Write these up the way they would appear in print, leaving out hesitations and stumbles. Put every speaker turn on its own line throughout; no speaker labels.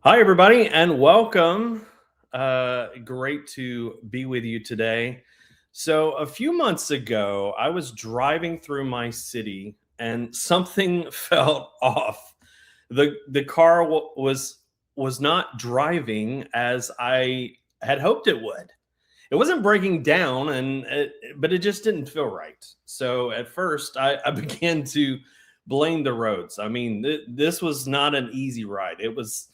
Hi, everybody, and welcome. Great to be with you today. So, a few months ago, I was driving through my city and something felt off. The car was not driving as I had hoped it would. It wasn't breaking down, but it just didn't feel right. So, at first, I began to blame the roads. I mean, this was not an easy ride. It was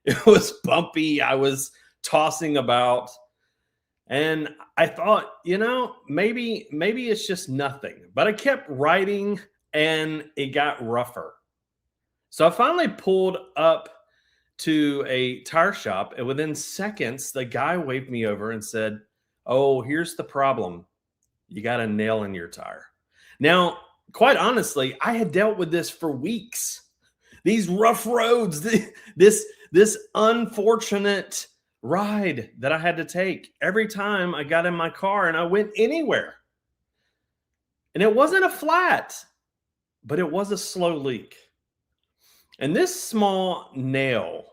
it was bumpy. I was tossing about, and I thought, maybe it's just nothing. But I kept riding and it got rougher. So I finally pulled up to a tire shop, and within seconds, the guy waved me over and said, "Oh, here's the problem. You got a nail in your tire." Now, quite honestly, I had dealt with this for weeks. These rough roads, this unfortunate ride that I had to take every time I got in my car and I went anywhere. And it wasn't a flat, but it was a slow leak. And this small nail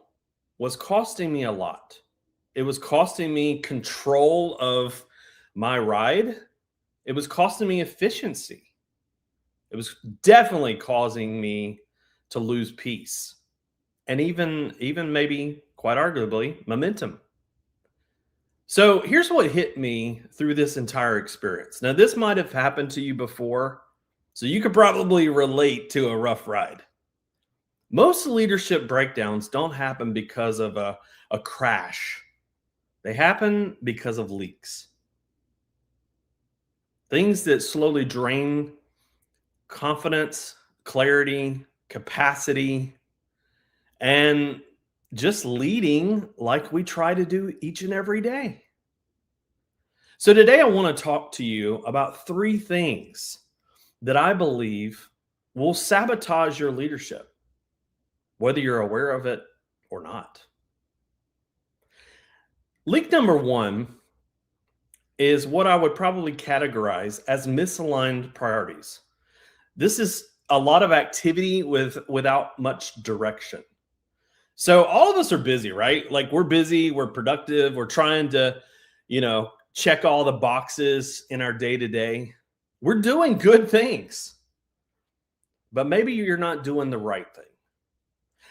was costing me a lot. It was costing me control of my ride. It was costing me efficiency. It was definitely causing me to lose peace and even maybe quite arguably momentum. So here's what hit me through this entire experience. Now, this might have happened to you before, so you could probably relate to a rough ride. Most leadership breakdowns don't happen because of a crash. They happen because of leaks. Things that slowly drain confidence, clarity, capacity, and just leading like we try to do each and every day. So today I want to talk to you about three things that I believe will sabotage your leadership, whether you're aware of it or not. Leak number one is what I would probably categorize as misaligned priorities. This is a lot of activity without much direction. So all of us are busy, right? Like we're busy, we're productive, we're trying to, check all the boxes in our day to day. We're doing good things, but maybe you're not doing the right thing.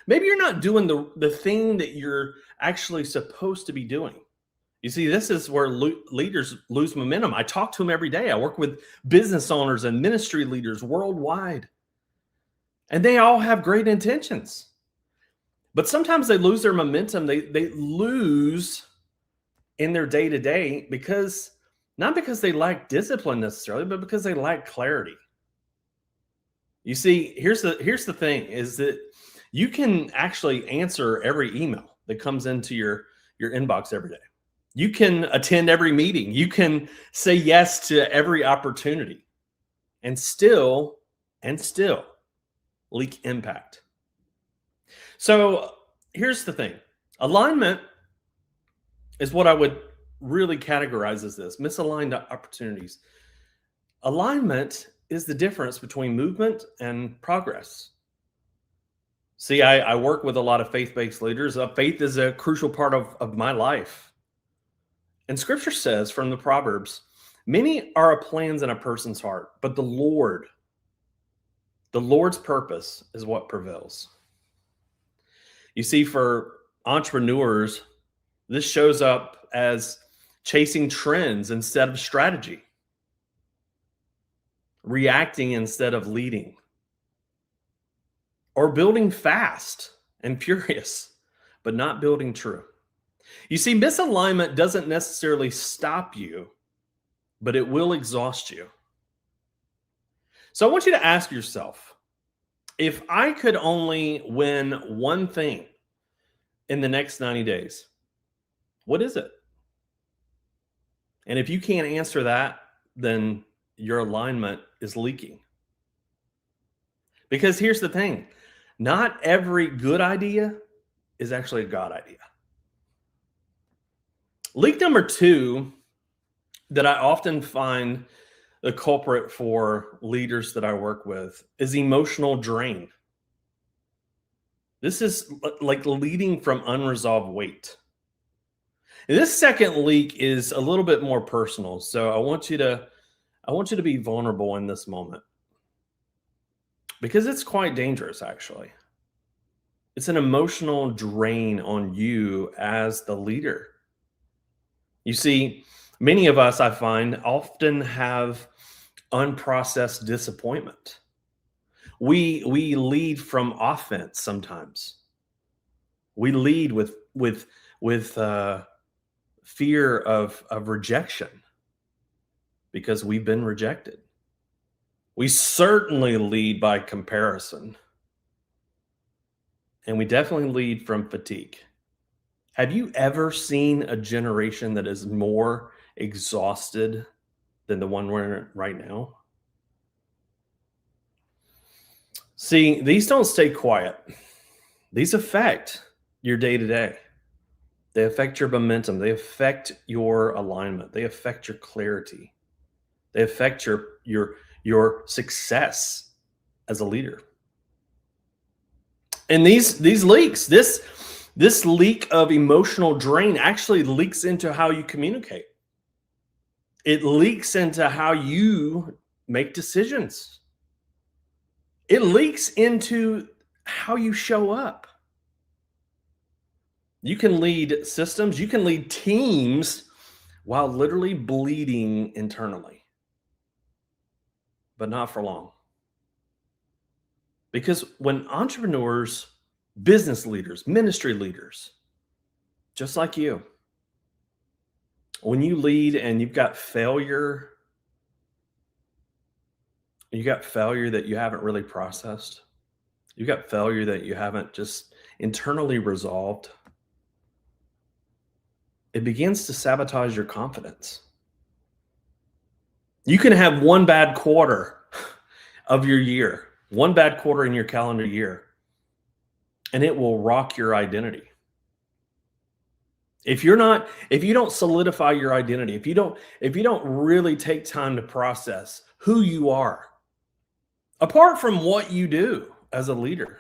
Maybe you're not doing the thing that you're actually supposed to be doing. You see, this is where leaders lose momentum. I talk to them every day. I work with business owners and ministry leaders worldwide, and they all have great intentions. But sometimes they lose their momentum. They lose in their day to day not because they lack discipline necessarily, but because they lack clarity. You see, here's the thing is that you can actually answer every email that comes into your inbox every day. You can attend every meeting. You can say yes to every opportunity and still leak impact. So here's the thing. Alignment is what I would really categorize as this misaligned opportunities. Alignment is the difference between movement and progress. See, I work with a lot of faith-based leaders. Faith is a crucial part of my life. And scripture says from the Proverbs, many are plans in a person's heart, but the Lord's purpose is what prevails. You see, for entrepreneurs, this shows up as chasing trends instead of strategy, reacting instead of leading, or building fast and furious, but not building true. You see, misalignment doesn't necessarily stop you, but it will exhaust you. So I want you to ask yourself, if I could only win one thing in the next 90 days, what is it? And if you can't answer that, then your alignment is leaking. Because here's the thing, not every good idea is actually a God idea. Leak number two that I often find the culprit for leaders that I work with is emotional drain. This is like leading from unresolved weight. And this second leak is a little bit more personal. So I want you to be vulnerable in this moment because it's quite dangerous, actually. It's an emotional drain on you as the leader. You see, many of us, I find, often have unprocessed disappointment. We lead from offense sometimes. We lead with fear of rejection because we've been rejected. We certainly lead by comparison. And we definitely lead from fatigue. Have you ever seen a generation that is more exhausted than the one we're in right now? See, these don't stay quiet. These affect your day to day. They affect your momentum. They affect your alignment. They affect your clarity. They affect your success as a leader. And these leaks, this leak of emotional drain actually leaks into how you communicate. It leaks into how you make decisions. It leaks into how you show up. You can lead systems, you can lead teams while literally bleeding internally, but not for long. Because when entrepreneurs, business leaders, ministry leaders, just like you, when you lead and you've got failure that you haven't really processed, you've got failure that you haven't just internally resolved, it begins to sabotage your confidence. You can have one bad quarter of your year, one bad quarter in your calendar year, and it will rock your identity. If you don't solidify your identity, if you don't really take time to process who you are, apart from what you do as a leader,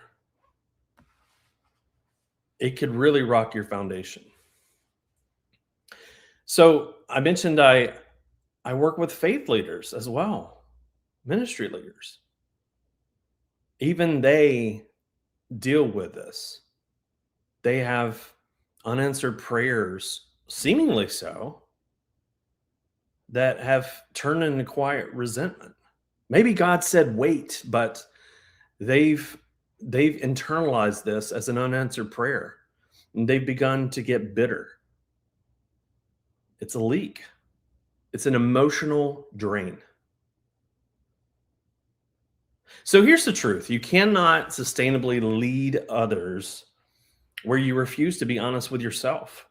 it could really rock your foundation. So I mentioned I work with faith leaders as well, ministry leaders. Even they deal with this. They have unanswered prayers, seemingly so, that have turned into quiet resentment. Maybe God said wait, but they've internalized this as an unanswered prayer, and they've begun to get bitter. It's a leak. It's an emotional drain. So here's the truth. You cannot sustainably lead others where you refuse to be honest with yourself.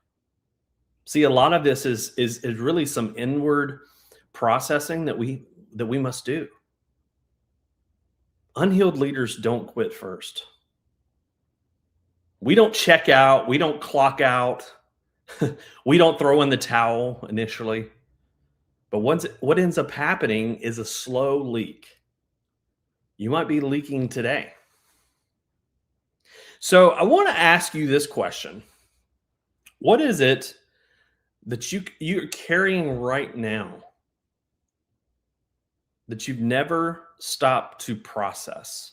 See, a lot of this is really some inward processing that we must do. Unhealed leaders don't quit first. We don't check out. We don't clock out. We don't throw in the towel initially. But what ends up happening is a slow leak. You might be leaking today. So I want to ask you this question. What is it that you're carrying right now that you've never stopped to process?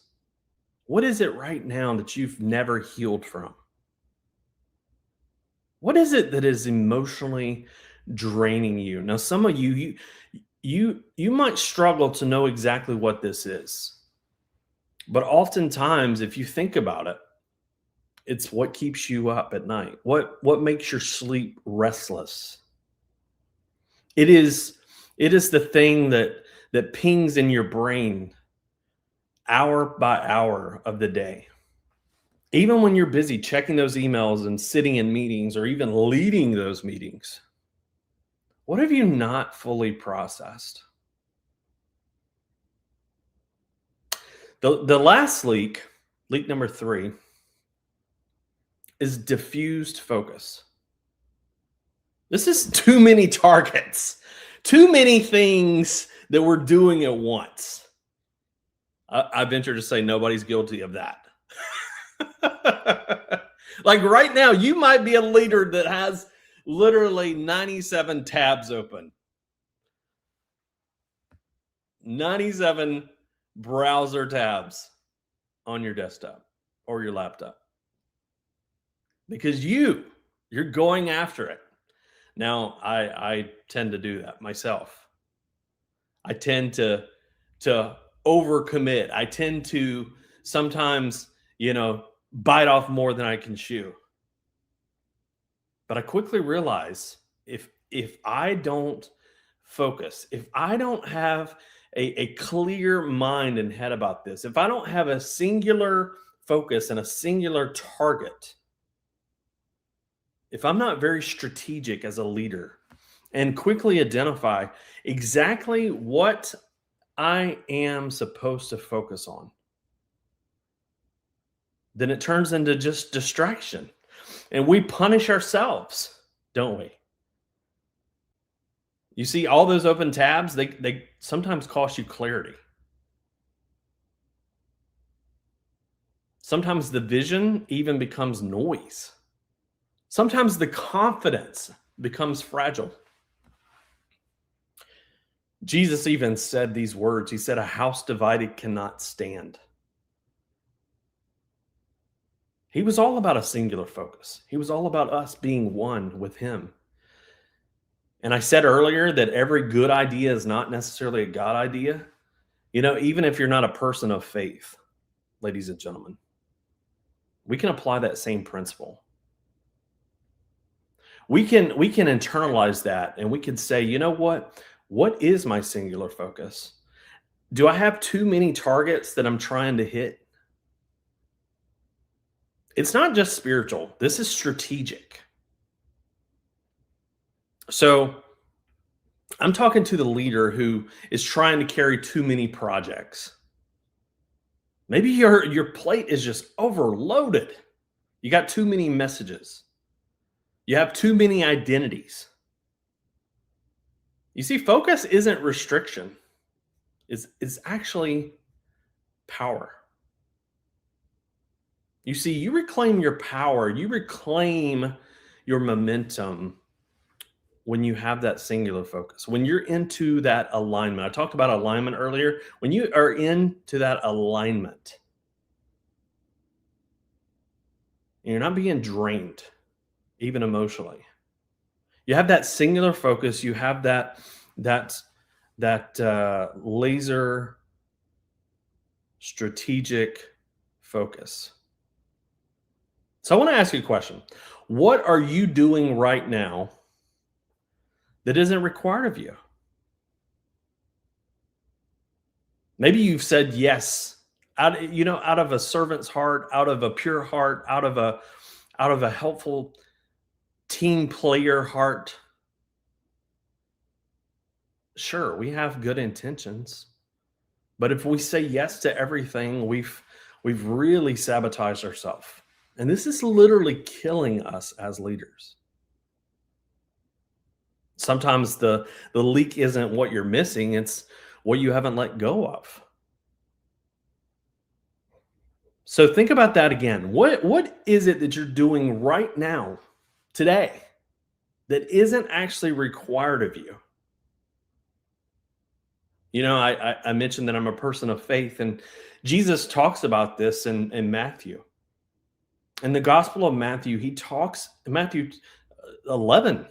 What is it right now that you've never healed from? What is it that is emotionally draining you? Now, some of you might struggle to know exactly what this is. But oftentimes, if you think about it, it's what keeps you up at night. What makes your sleep restless? It is the thing that pings in your brain hour by hour of the day. Even when you're busy checking those emails and sitting in meetings or even leading those meetings, what have you not fully processed? The last leak number 3, is diffused focus. This is too many targets, too many things that we're doing at once. I venture to say nobody's guilty of that. Like right now, you might be a leader that has literally 97 tabs open, 97 browser tabs on your desktop or your laptop because you're going after it. Now, I tend to do that myself. I tend to overcommit. I tend to sometimes, bite off more than I can chew. But I quickly realize if I don't focus, if I don't have a clear mind and head about this, if I don't have a singular focus and a singular target, if I'm not very strategic as a leader and quickly identify exactly what I am supposed to focus on, then it turns into just distraction. And we punish ourselves, don't we? You see, all those open tabs, they sometimes cost you clarity. Sometimes the vision even becomes noise. Sometimes the confidence becomes fragile. Jesus even said these words. He said, "A house divided cannot stand." He was all about a singular focus. He was all about us being one with him. And I said earlier that every good idea is not necessarily a God idea. Even if you're not a person of faith, ladies and gentlemen, we can apply that same principle. We can internalize that and we can say, you know what? What is my singular focus? Do I have too many targets that I'm trying to hit? It's not just spiritual. This is strategic. So I'm talking to the leader who is trying to carry too many projects. Maybe your plate is just overloaded. You got too many messages. You have too many identities. You see, focus isn't restriction. It's actually power. You see, you reclaim your power, you reclaim your momentum when you have that singular focus, when you're into that alignment. I talked about alignment earlier. When you are into that alignment, you're not being drained, even emotionally. You have that singular focus. You have that laser strategic focus. So I want to ask you a question. What are you doing right now that isn't required of you? Maybe you've said yes out of a servant's heart, out of a pure heart, out of a helpful team player heart. Sure, we have good intentions, but if we say yes to everything, we've really sabotaged ourselves. And this is literally killing us as leaders. Sometimes the leak isn't what you're missing, it's what you haven't let go of. So think about that again. What is it that you're doing right now, today, that isn't actually required of you? I mentioned that I'm a person of faith, and Jesus talks about this in Matthew. In the Gospel of Matthew, Matthew 11,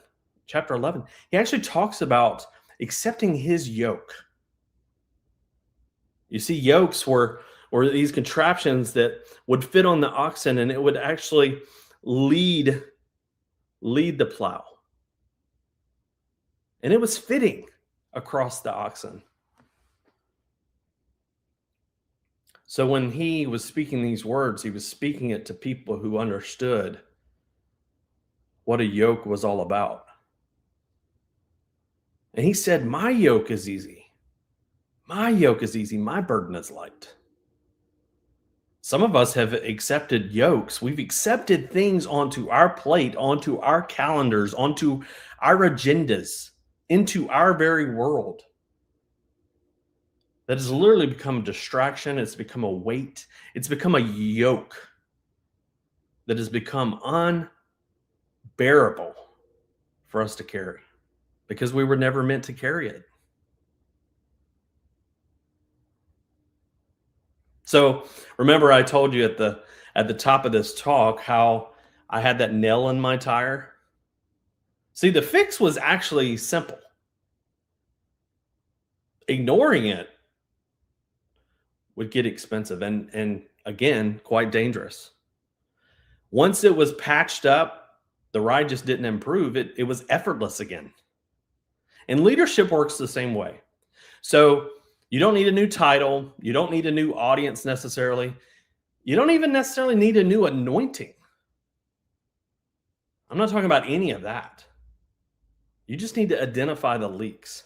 chapter 11, he actually talks about accepting his yoke. You see, yokes were these contraptions that would fit on the oxen, and it would actually lead the plow. And it was fitting across the oxen. So when he was speaking these words, he was speaking it to people who understood what a yoke was all about. And he said, "My yoke is easy. My yoke is easy. My burden is light." Some of us have accepted yokes. We've accepted things onto our plate, onto our calendars, onto our agendas, into our very world. That has literally become a distraction. It's become a weight. It's become a yoke. that has become unbearable for us to carry because we were never meant to carry it. So remember I told you at the top of this talk how I had that nail in my tire? See, the fix was actually simple. Ignoring it would get expensive and again, quite dangerous. Once it was patched up, the ride just didn't improve. It was effortless again. And leadership works the same way. So you don't need a new title. You don't need a new audience necessarily. You don't even necessarily need a new anointing. I'm not talking about any of that. You just need to identify the leaks.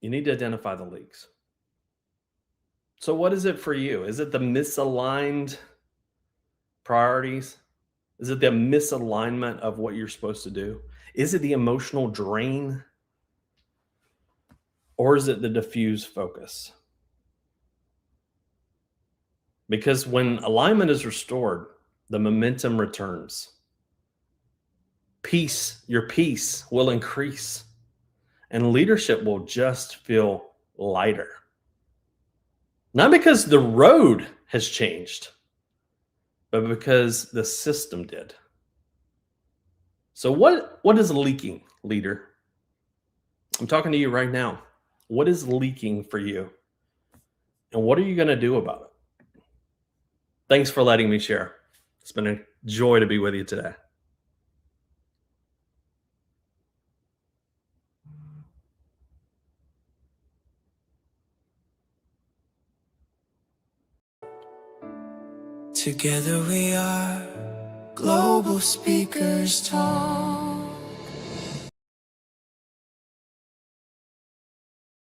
You need to identify the leaks. So what is it for you? Is it the misaligned priorities? Is it the misalignment of what you're supposed to do? Is it the emotional drain? Or is it the diffuse focus? Because when alignment is restored, the momentum returns. Your peace will increase, and leadership will just feel lighter. Not because the road has changed, but because the system did. So what is leaking, leader? I'm talking to you right now. What is leaking for you? And what are you going to do about it? Thanks for letting me share. It's been a joy to be with you today.
Together we are global speakers talk.